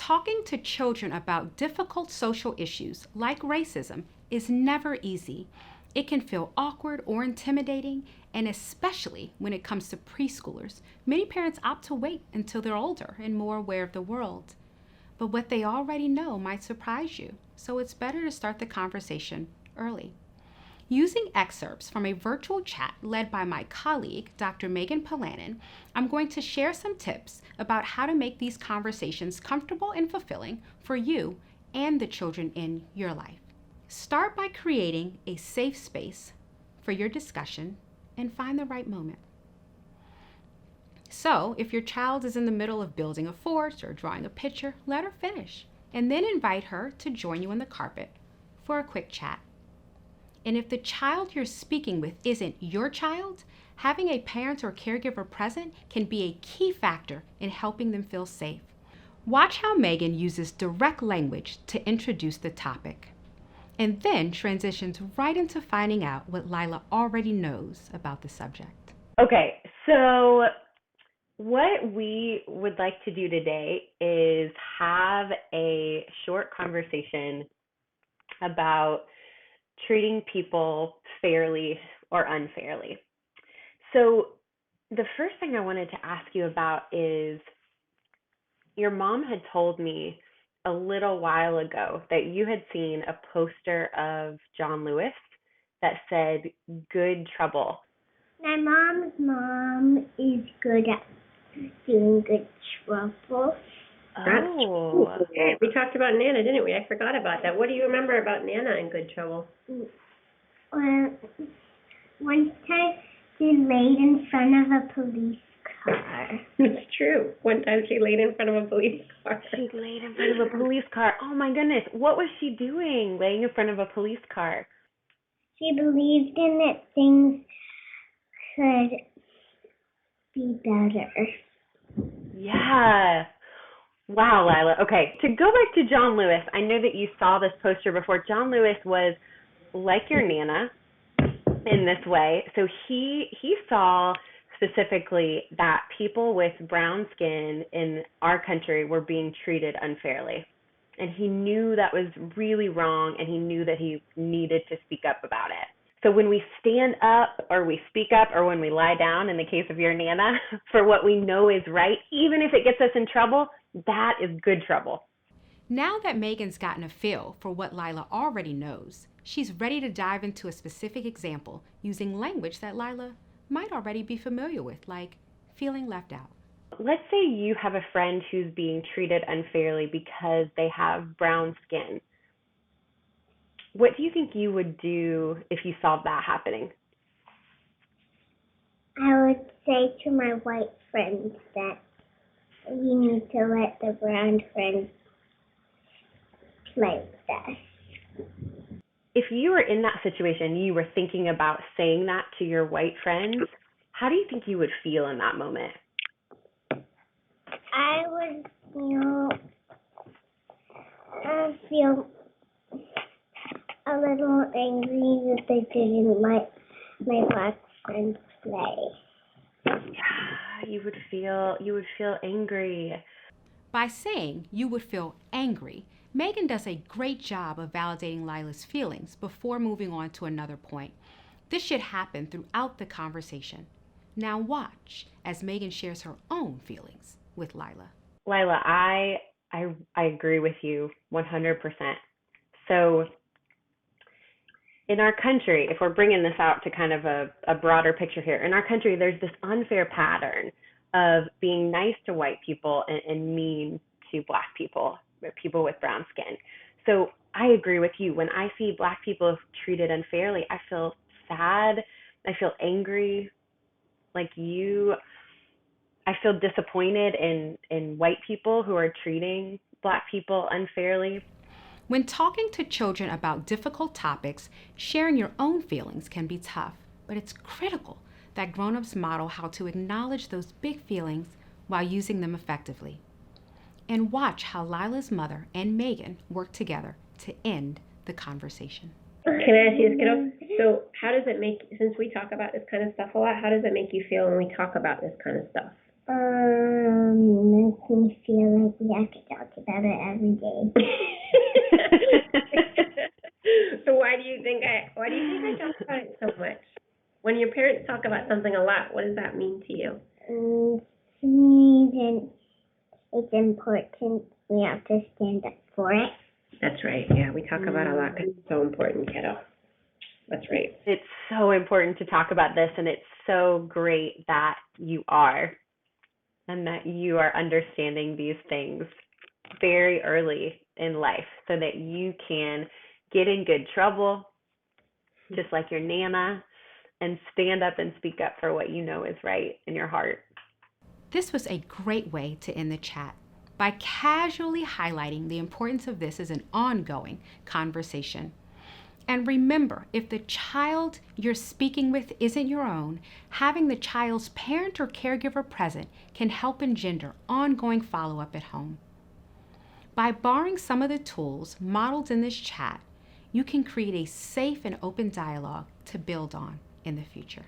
Talking to children about difficult social issues like racism is never easy. It can feel awkward or intimidating, and especially when it comes to preschoolers, many parents opt to wait until they're older and more aware of the world. But what they already know might surprise you, so it's better to start the conversation early. Using excerpts from a virtual chat led by my colleague, Dr. Megan Polanin, I'm going to share some tips about how to make these conversations comfortable and fulfilling for you and the children in your life. Start by creating a safe space for your discussion and find the right moment. So, if your child is in the middle of building a fort or drawing a picture, let her finish, and then invite her to join you on the carpet for a quick chat. And if the child you're speaking with isn't your child, having a parent or caregiver present can be a key factor in helping them feel safe. Watch how Megan uses direct language to introduce the topic, and then transitions right into finding out what Lila already knows about the subject. Okay, so what we would like to do today is have a short conversation about treating people fairly or unfairly. So the first thing I wanted to ask you about is your mom had told me a little while ago that you had seen a poster of John Lewis that said good trouble. My mom's mom is good at doing good trouble. Oh. Okay. We talked about Nana, didn't we? I forgot about that. What do you remember about Nana in Good Trouble? Well, one time she laid in front of a police car. It's true. One time she laid in front of a police car. She laid in front of a police car. Oh my goodness. What was she doing laying in front of a police car? She believed in that things could be better. Yeah. Wow, Lila. Okay, to go back to John Lewis, I know that you saw this poster before. John Lewis was like your Nana in this way. So he saw specifically that people with brown skin in our country were being treated unfairly. And he knew that was really wrong, and he knew that he needed to speak up about it. So when we stand up or we speak up or when we lie down, in the case of your Nana, for what we know is right, even if it gets us in trouble, that is good trouble. Now that Megan's gotten a feel for what Lila already knows, she's ready to dive into a specific example using language that Lila might already be familiar with, like feeling left out. Let's say you have a friend who's being treated unfairly because they have brown skin. What do you think you would do if you saw that happening? I would say to my white friends that we need to let the brown friends play with us. If you were in that situation, you were thinking about saying that to your white friends, how do you think you would feel in that moment? I would feel a little angry that they didn't let my black friends play. Yeah, you would feel angry. By saying you would feel angry, Megan does a great job of validating Lila's feelings before moving on to another point. This should happen throughout the conversation. Now watch as Megan shares her own feelings with Lila. Lila, I agree with you 100%. So in our country, if we're bringing this out to kind of a broader picture here, in our country, there's this unfair pattern of being nice to white people and mean to black people, people with brown skin. So I agree with you. When I see black people treated unfairly, I feel sad. I feel angry like you. I feel disappointed in white people who are treating black people unfairly. When talking to children about difficult topics, sharing your own feelings can be tough, but it's critical that grown-ups model how to acknowledge those big feelings while using them effectively. And watch how Lila's mother and Megan work together to end the conversation. Can I ask you this, kiddo? So how does it make, since we talk about this kind of stuff a lot, how does it make you feel when we talk about this kind of stuff? Makes me me feel like we have to talk about it every day. So why do you think I talk about it so much? When your parents talk about something a lot, what does that mean to you? To me, then it's important. We have to stand up for it. That's right. Yeah, we talk about it a lot because it's so important, kiddo. That's right. It's so important to talk about this, and it's so great that you are, and that you are understanding these things very early in life so that you can get in good trouble, just like your Nana, and stand up and speak up for what you know is right in your heart. This was a great way to end the chat by casually highlighting the importance of this as an ongoing conversation. And remember, if the child you're speaking with isn't your own, having the child's parent or caregiver present can help engender ongoing follow-up at home. By borrowing some of the tools modeled in this chat, you can create a safe and open dialogue to build on in the future.